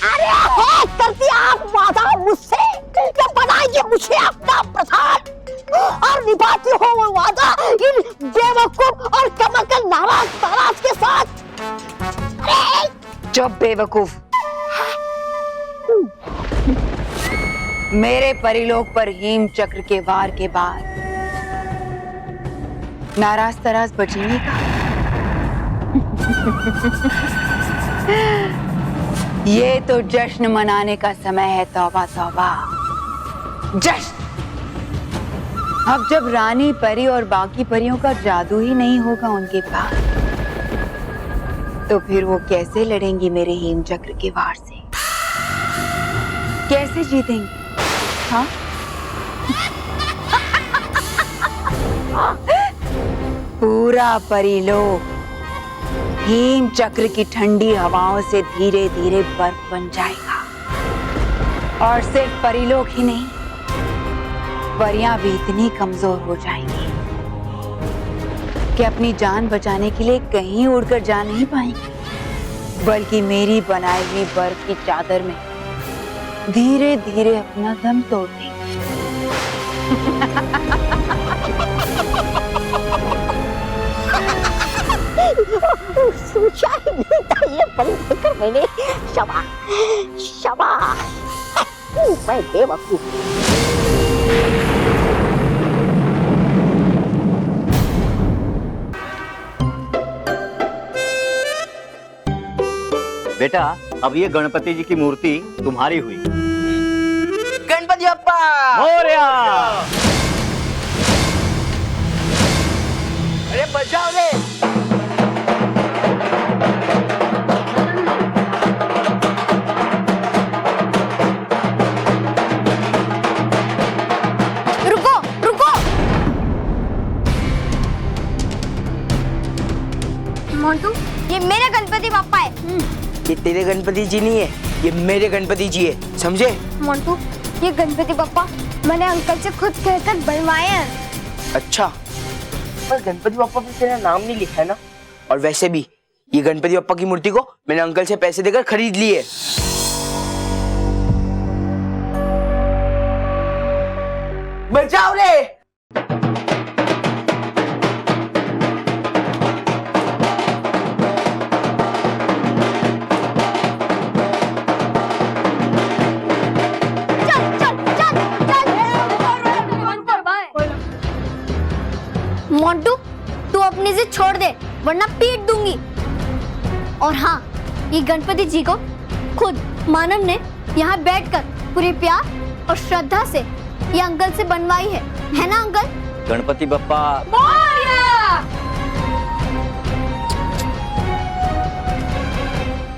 अरे है करती आप वादा मुझसे कि बनाइए मुझे अपना प्रधान और निभाती हो वो वादा इन बेवकूफ और कमकल नाराज ताराज के साथ। चुप बेवकूफ, मेरे परिलोक पर हेम चक्र के वार के बाद नाराज तराज बचेंगे का? ये तो जश्न मनाने का समय है। तौबा तौबा, जश्न। अब जब रानी परी और बाकी परियों का जादू ही नहीं होगा उनके पास, तो फिर वो कैसे लड़ेंगी मेरे हेम चक्र के वार से? कैसे जीतेंगी? हाँ? पूरा परिलोक हेम चक्र की ठंडी हवाओं से धीरे धीरे बर्फ बन जाएगा, और सिर्फ परिलोक ही नहीं, परियां भी इतनी कमजोर हो जाएंगी कि अपनी जान बचाने के लिए कहीं उड़कर जा नहीं पाएंगी, बल्कि मेरी बनाई हुई बर्फ की चादर में धीरे धीरे अपना दम तोड़ देंगी। सोचा ही नहीं था ये पल देखकर मैंने। शाबाश शाबाश, मैं बेवकूफ। बेटा, अब ये गणपति जी की मूर्ति तुम्हारी हुई। गणपति बप्पा मोरया। अरे बचाओ रे। रुको रुको, मोंटू, ये मेरा गणपति बप्पा है। ये तेरे गणपति जी नहीं है, ये मेरे गणपति जी है, समझे? मोंटू, ये गणपति बप्पा मैंने अंकल से खुद कहकर बनवाए हैं। अच्छा, पर गणपति बप्पा पे तेरा नाम नहीं लिखा है ना? और वैसे भी ये गणपति बप्पा की मूर्ति को मैंने अंकल से पैसे देकर खरीद ली है। बचाओ रे। मोंटू, तू अपनी जिद छोड़ दे वरना पीट दूंगी। और हाँ, ये गणपति जी को खुद मानव ने यहाँ बैठकर पूरे प्यार और श्रद्धा से ये अंकल से बनवाई है ना अंकल? गणपति बप्पा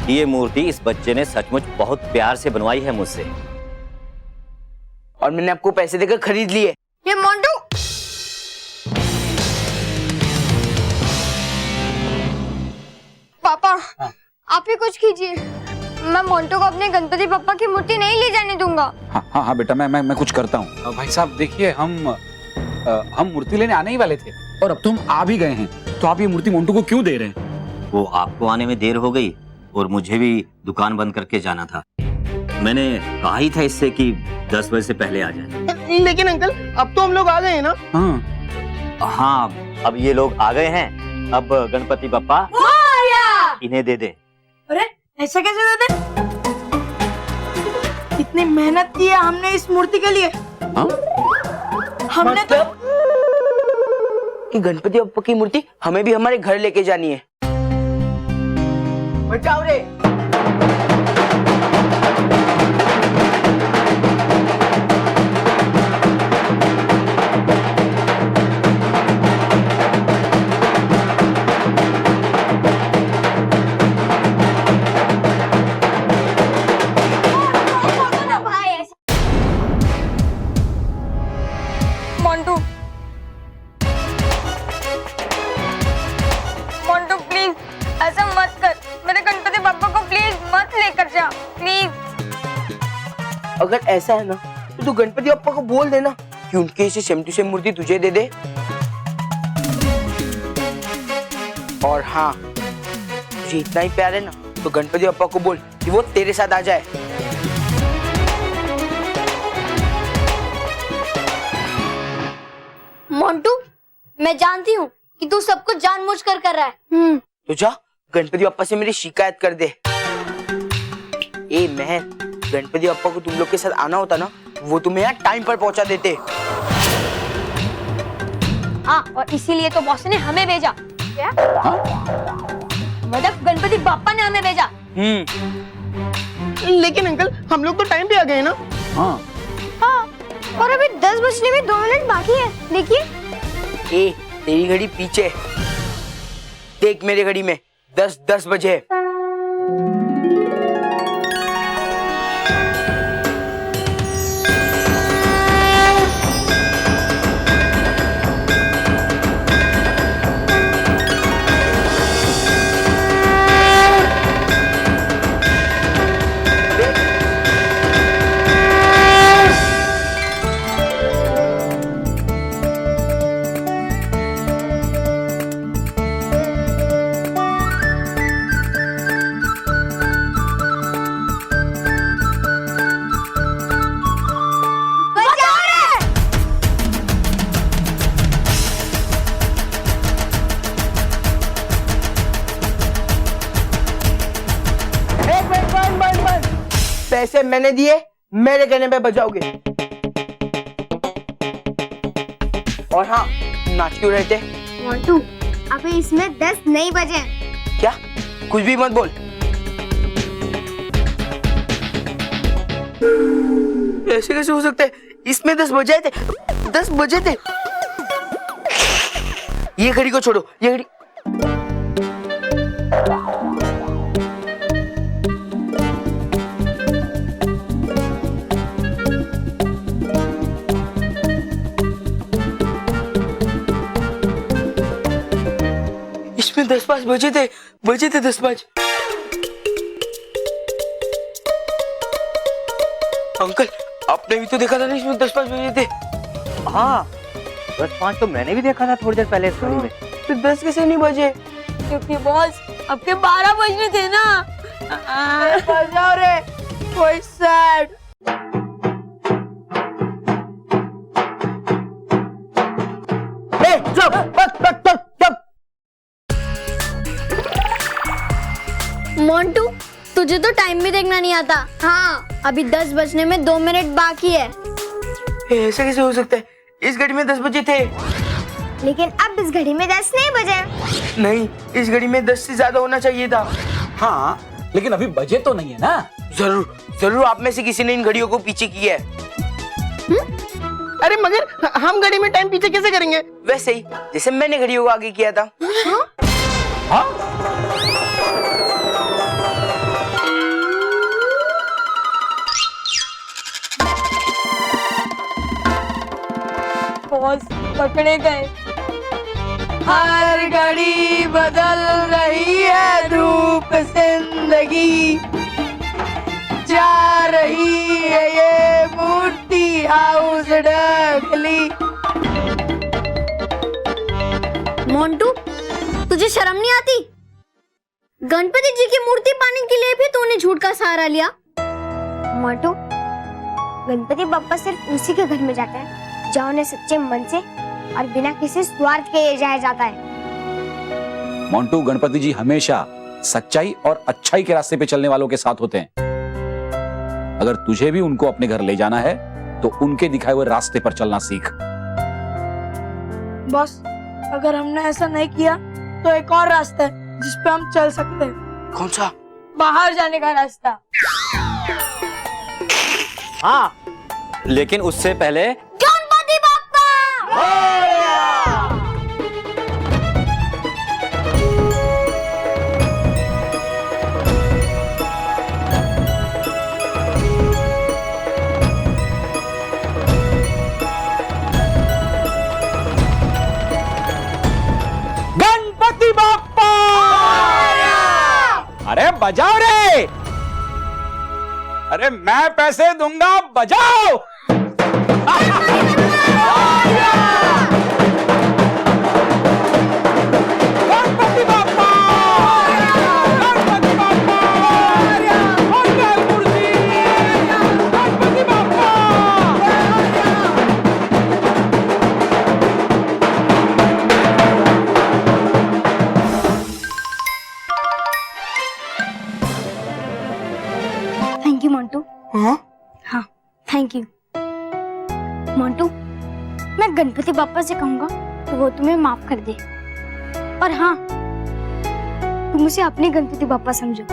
ये मूर्ति इस बच्चे ने सचमुच बहुत प्यार से बनवाई है मुझसे, और मैंने आपको पैसे देकर खरीद लिए। ये मोंटू, पापा आप ही कुछ कीजिए, मैं मोंटू को अपने गणपति बप्पा की मूर्ति नहीं ले जाने दूंगा। हाँ बेटा, मैं कुछ करता हूँ। भाई साहब देखिए, हम मूर्ति लेने आने ही वाले थे और अब तो हम आ भी गए हैं, तो आप ये मूर्ति मोंटू को क्यों दे रहे हैं? वो आपको आने में देर हो गई और मुझे भी दुकान बंद करके जाना था। मैंने कहा ही था इससे कि 10 बजे से पहले आ जाए। लेकिन अंकल अब तो हम लोग आ गए हैं ना। हाँ, अब ये लोग आ गए हैं, अब गणपति बप्पा इन्हें दे दे। अरे ऐसा कैसे दे दे? कितनी मेहनत की है हमने इस मूर्ति के लिए। हमने तो कि गणपति बप्पा की मूर्ति हमें भी हमारे घर लेके जानी है। बचाओ रे। मोंटू, मोंटू प्लीज ऐसा मत कर, मेरे गणपति बप्पा को प्लीज मत लेकर जा प्लीज। अगर ऐसा है ना तो तू गणपति बप्पा को बोल देना कि उनके इसे सेम टू सेम मूर्ति तुझे दे दे। और हाँ, तुझे इतना ही प्यार है ना तो गणपति बप्पा को बोल कि वो तेरे साथ आ जाए। मोंटू, मैं जानती हूँ कि तू सब कुछ जानबूझकर कर रहा है। तो जा गणपति बप्पा से मेरी शिकायत कर दे। ए महर, गणपति बप्पा को तुम लोग के साथ आना होता ना, वो तुम्हें यहाँ टाइम पर पहुंचा देते। हाँ, और इसीलिए तो बॉस ने हमें भेजा। क्या? मतलब गणपति बप्पा ने हमें भेजा। लेकिन अंकल हम लोग तो टाइम पे आ गए ना। हाँ, और अभी 10 बजने में 2 मिनट बाकी है। देखिए, ए तेरी घड़ी पीछे देख, मेरे घड़ी में 10 बजे। पैसे मैंने दिए, मेरे कहने पे बजाओगे। और हाँ, नाच क्यों रहे थे? मोंटू, अभी इसमें 10 नहीं बजे। क्या? कुछ भी मत बोल। ऐसे कैसे हो सकता है? इसमें 10 बजे थे। 10 बजे थे। ये घड़ी को छोड़ो, ये घड़ी। इसमें 10-5 बजे थे 10-5। अंकल आपने भी तो देखा था ना, इसमें 10-5 बजे थे। हाँ, 10-5 तो मैंने भी देखा था थोड़ी देर पहले इस घड़ी में। तो 10 कैसे नहीं बजे? क्योंकि बॉस आपके 12 बजने थे ना। बजाओ रे, कोई सैड। मोंटू, तुझे तो टाइम भी देखना नहीं आता। हाँ, अभी 10 बजने में 2 मिनट बाकी है। ऐसा कैसे हो सकता है? इस घड़ी में 10 बजे थे। लेकिन अब इस घड़ी में 10 नहीं बजे। नहीं, इस घड़ी में 10 से ज्यादा होना चाहिए था। हाँ, लेकिन अभी बजे तो नहीं है ना। जरूर जरूर आप में से किसी ने इन घड़ियों को पीछे किया है। अरे मगर हम घड़ी में टाइम पीछे कैसे करेंगे? वैसे ही जैसे मैंने घड़ियों को आगे किया था। हाँ? बॉस पकड़े गए। हर घड़ी बदल रही है धूप जिंदगी, जा रही है ये मूर्ति हाउस ढकली। मोंटू, तुझे शर्म नहीं आती? गणपति जी की मूर्ति पाने के लिए भी तूने झूठ का सहारा लिया। मोंटू, गणपति बप्पा सिर्फ उसी के घर में जाते हैं जहाँ उन्हें सच्चे मन से और बिना किसी स्वार्थ के ये जाया जाता है। मोंटू, गणपति जी हमेशा सच्चाई और अच्छाई के रास्ते पे चलने वालों के साथ होते हैं। अगर तुझे भी उनको अपने घर ले जाना है तो उनके दिखाए हुए रास्ते पर चलना सीख। बॉस, अगर हमने ऐसा नहीं किया तो एक और रास्ता है जिस पे हम चल सकते हैं। कौन सा? बाहर जाने का रास्ता। हाँ, लेकिन उससे पहले गणपति बप्पा! गणपति बाप्पा! अरे बजाओ रे! अरे मैं पैसे दूंगा, बजाओ! गणपति बाप्पा! गणपति बाप्पा! मंगल मूर्ति! गणपति बाप्पा! Thank you Montu. हाँ, थैंक यू मोंटू। मैं गणपति बाप्पा से कहूंगा तो वो तुम्हें माफ कर दे। और हाँ, तुम उसे अपने गणपति बाप्पा समझो।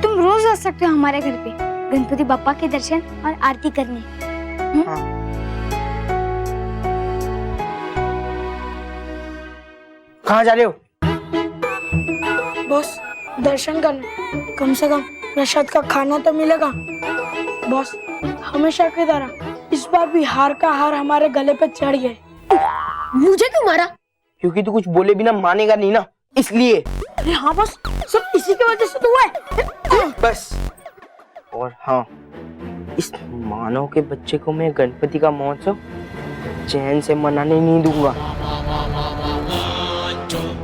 तुम रोज आ सकते हो हमारे घर पे गणपति बाप्पा के दर्शन और आरती करने। कहाँ जा रहे हो? बॉस, दर्शन करने, कम से कम प्रसाद का खाना तो मिलेगा। बॉस, हमेशा की तरह इस बार भी हार का हार हमारे गले पे चढ़ गए। मुझे क्यों मारा? क्योंकि तू कुछ बोले बिना मानेगा नहीं ना, इसलिए। अरे हाँ बॉस, सब इसी की वजह से तो हुआ है। बस। और हाँ, इस मानव के बच्चे को मैं गणपति का महोत्सव चैन से मनाने नहीं दूंगा।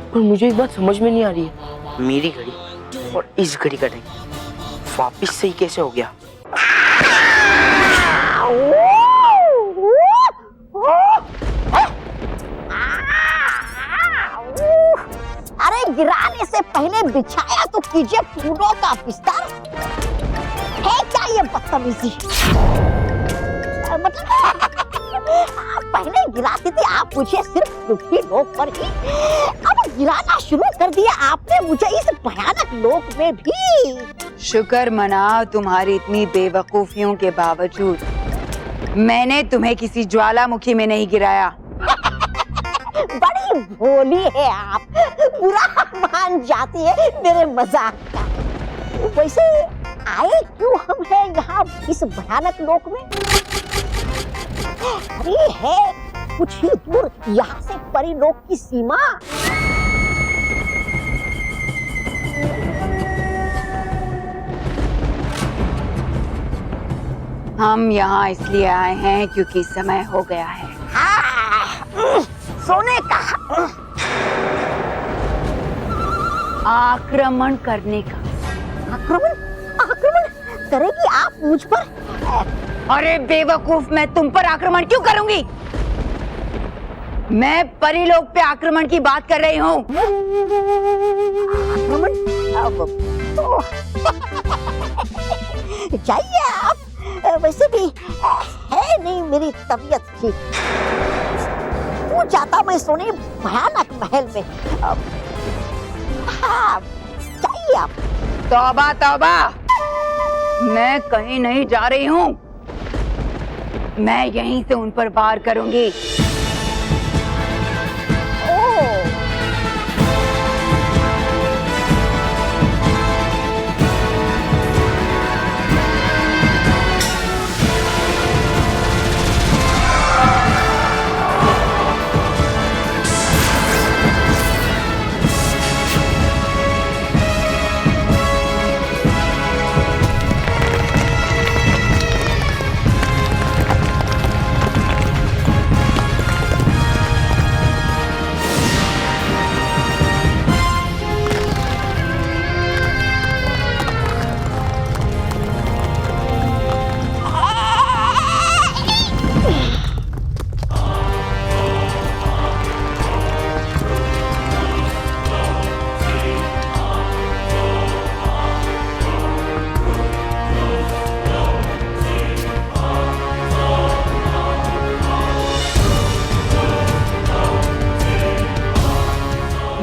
और मुझे एक बात समझ में नहीं आ रही है, मेरी घड़ी और इस घड़ी का टाइम वापिस सही कैसे हो गया? अरे गिराने से पहले बिछाया तो कीजिए फूलों का बिस्तर। है क्या ये बदतमीजी? मतलब पहले गिराती थी आप मुझे सिर्फ दुखी लोग पर ही, अब गिराना शुरू कर दिया आपने मुझे इस भयानक लोक में भी। शुक्र मनाओ तुम्हारी इतनी बेवकूफियों के बावजूद मैंने तुम्हें किसी ज्वालामुखी में नहीं गिराया। बड़ी भोली है आप, बुरा मान जाती है मेरे मजाक का। वैसे आए क्यों हम हैं यहाँ इस भयानक लोक में? अरे है कुछ ही दूर यहाँ से परिलोक की सीमा। हम यहाँ इसलिए आए हैं क्योंकि समय हो गया है सोने का, आक्रमण करने का। आक्रमण? आक्रमण करेगी आप मुझ पर? अरे बेवकूफ, मैं तुम पर आक्रमण क्यों करूंगी? मैं परिलोक पे आक्रमण की बात कर रही हूँ। आक्रमण? जाइए आप, वैसे भी है है नहीं मेरी तबीयत ठीक। वो जाता मैं सोने भयानक महल में। हाँ, चाहिए आप। तौबा तौबा, मैं कहीं नहीं जा रही हूँ। मैं यहीं से उन पर वार करूंगी।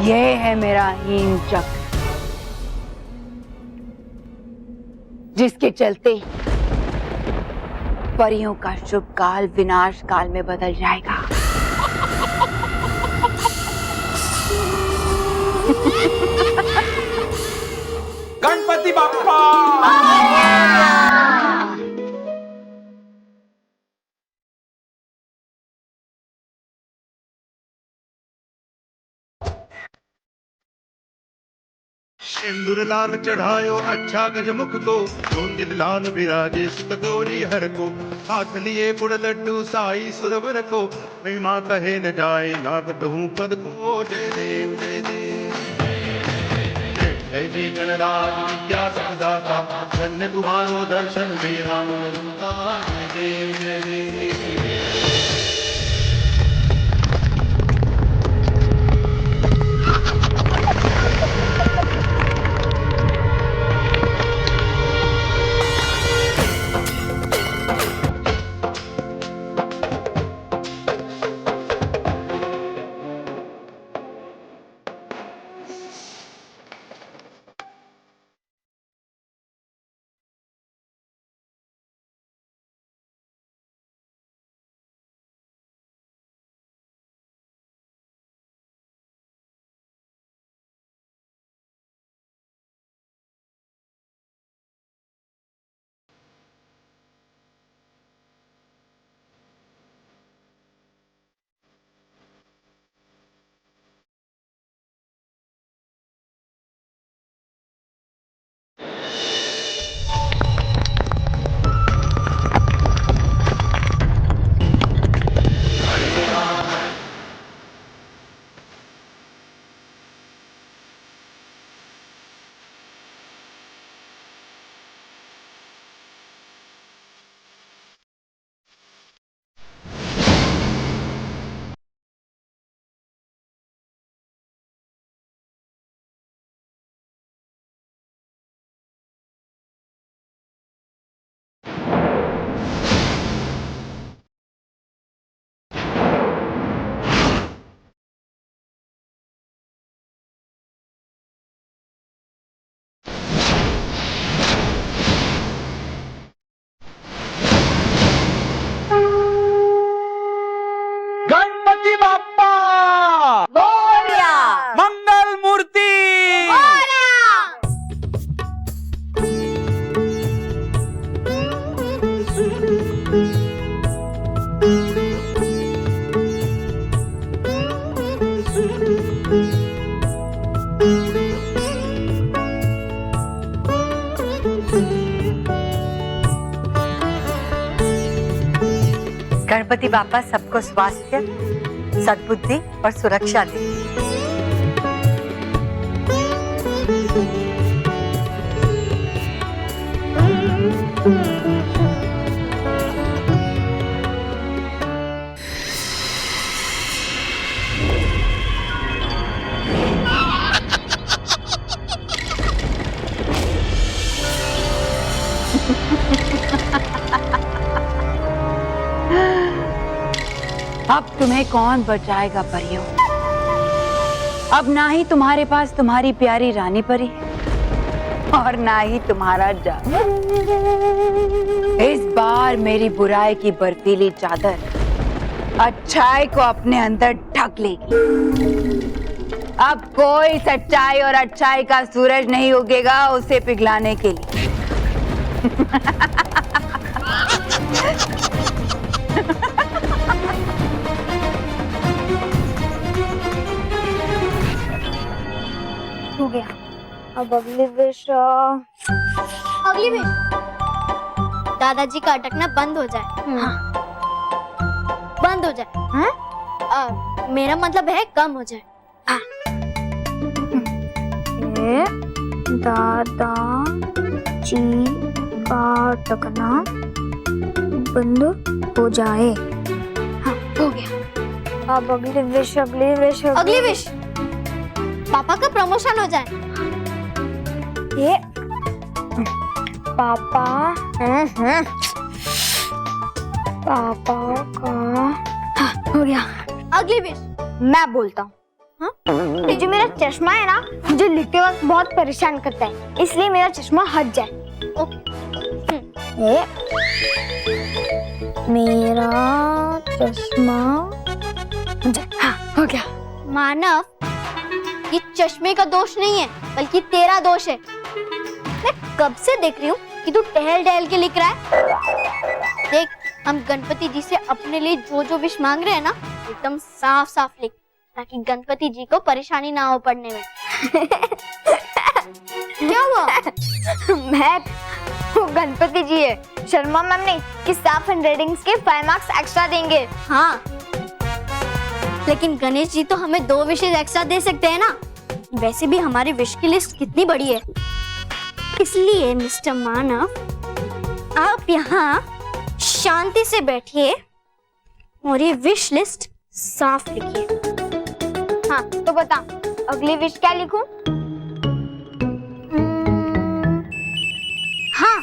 ये है मेरा हीन चक्र, जिसके चलते परियों का शुभ काल विनाश काल में बदल जाएगा। गणपति बाप्पा। सिंदूर लाल चढ़ायो अच्छा गजमुख को, जो दिल लाल विराजे सुत गौरी हर को। हाथ लिए गुड़ लड्डू साई सुरवर को, महिमा कहे न जाए ना कहूँ पद को। जय देव जय देव जय जय गणराज विद्या सकदाता, धन्य तुम्हारो दर्शन मेरा मन। जय देव जय देव। गणपति बाप्पा मंगल मूर्ति। गणपति बापा सबको स्वास्थ्य, सद्बुद्धि और सुरक्षा दे। अब तुम्हें कौन बचाएगा परियों? अब ना ही तुम्हारे पास तुम्हारी प्यारी रानी परी है और ना ही तुम्हारा जादू। इस बार मेरी बुराई की बर्फीली चादर अच्छाई को अपने अंदर ढक लेगी। अब कोई सच्चाई और अच्छाई का सूरज नहीं उगेगा उसे पिघलाने के लिए। हो गया। अब अगली विश दादाजी का अटकना बंद हो जाए। हाँ। बंद हो जाए। हाँ? मेरा मतलब है कम हो जाए। हाँ। दादाजी का अटकना बंद हो जाए। हाँ, हो गया। अब अगली विश अगली विश पापा का प्रमोशन हो जाए। ये पापा पापा का हाँ, हो गया। अगली विश मैं बोलता हूँ। हाँ? ये जो मेरा चश्मा है ना, मुझे लिखते वक्त बहुत परेशान करता है, इसलिए मेरा चश्मा हट जाए। ये मेरा चश्मा हाँ, हो गया। मानव, ये चश्मे का दोष नहीं है बल्कि तेरा दोष है। मैं कब से देख रही हूँ कि तू टहल के लिख रहा है। देख, हम गणपति जी से अपने लिए जो जो विश मांग रहे हैं ना, एकदम साफ साफ लिख, ताकि गणपति जी को परेशानी ना हो पढ़ने में। क्या हुआ? मैं वो गणपति जी है, शर्मा मैम नहीं कि साफ हैंडराइटिंग्स के 5 मार्क्स एक्स्ट्रा देंगे। हाँ, लेकिन गणेश जी तो हमें 2 विशेष एक्स्ट्रा दे सकते हैं ना। वैसे भी हमारी विश की लिस्ट कितनी बड़ी है, इसलिए मिस्टर मानव, आप यहाँ शांति से बैठिए और ये विश लिस्ट साफ लिखिए। हाँ, तो बता अगली विश क्या लिखूं? हाँ,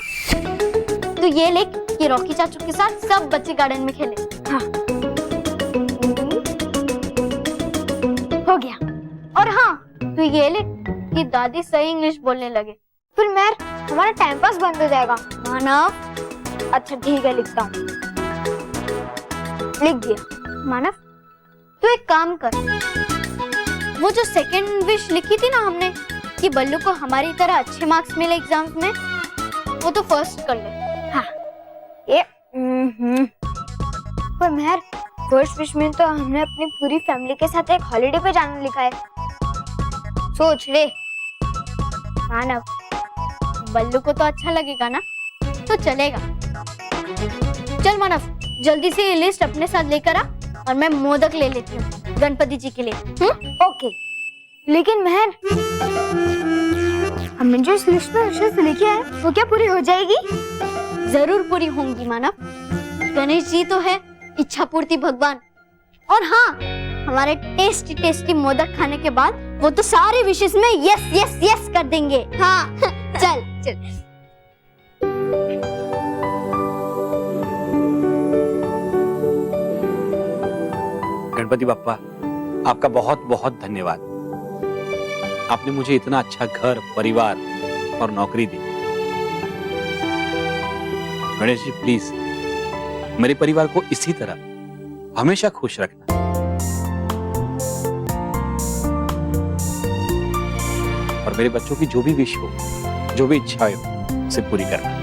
तो ये लिख कि रॉकी चाचू के साथ सब बच्चे गार्डन में खेले। हाँ, हो गया। और हाँ, तो ये लिख कि दादी सही इंग्लिश बोलने लगे, फिर मैं हमारा टाइम पास बंद हो जाएगा। मानव, अच्छा ठीक है, लिखता हूँ। लिख दिया। मानव, तू एक काम कर, वो जो सेकंड विश लिखी थी ना हमने कि बल्लू को हमारी तरह अच्छे मार्क्स मिले एग्जाम्स में, वो तो फर्स्ट कर ले। हाँ, ये पर मेहर, फर्स्ट विश में तो हमने अपनी पूरी फैमिली के साथ एक हॉलिडे पे जाना लिखा है। सोच ले मानव, बल्लू को तो अच्छा लगेगा ना, तो चलेगा। चल मानव, जल्दी से ये लिस्ट अपने साथ लेकर आ और मैं मोदक ले लेती हूँ गणपति जी के लिए। ओके। लेकिन मेहर, हमने जो इस लिस्ट में विशेष लिखे हैं वो क्या पूरी हो जाएगी? जरूर पूरी होंगी मानव, गणेश जी तो है इच्छा पूर्ति भगवान। और हाँ, हमारे टेस्टी टेस्टी मोदक खाने के बाद वो तो सारे विशेष में यस यस यस कर देंगे। हाँ चल चल। गणपति बप्पा, आपका बहुत बहुत धन्यवाद। आपने मुझे इतना अच्छा घर, परिवार और नौकरी दी। गणेश जी, प्लीज मेरे परिवार को इसी तरह हमेशा खुश रखना। और मेरे बच्चों की जो भी विश हो, जो भी इच्छा हो, उसे पूरी करना।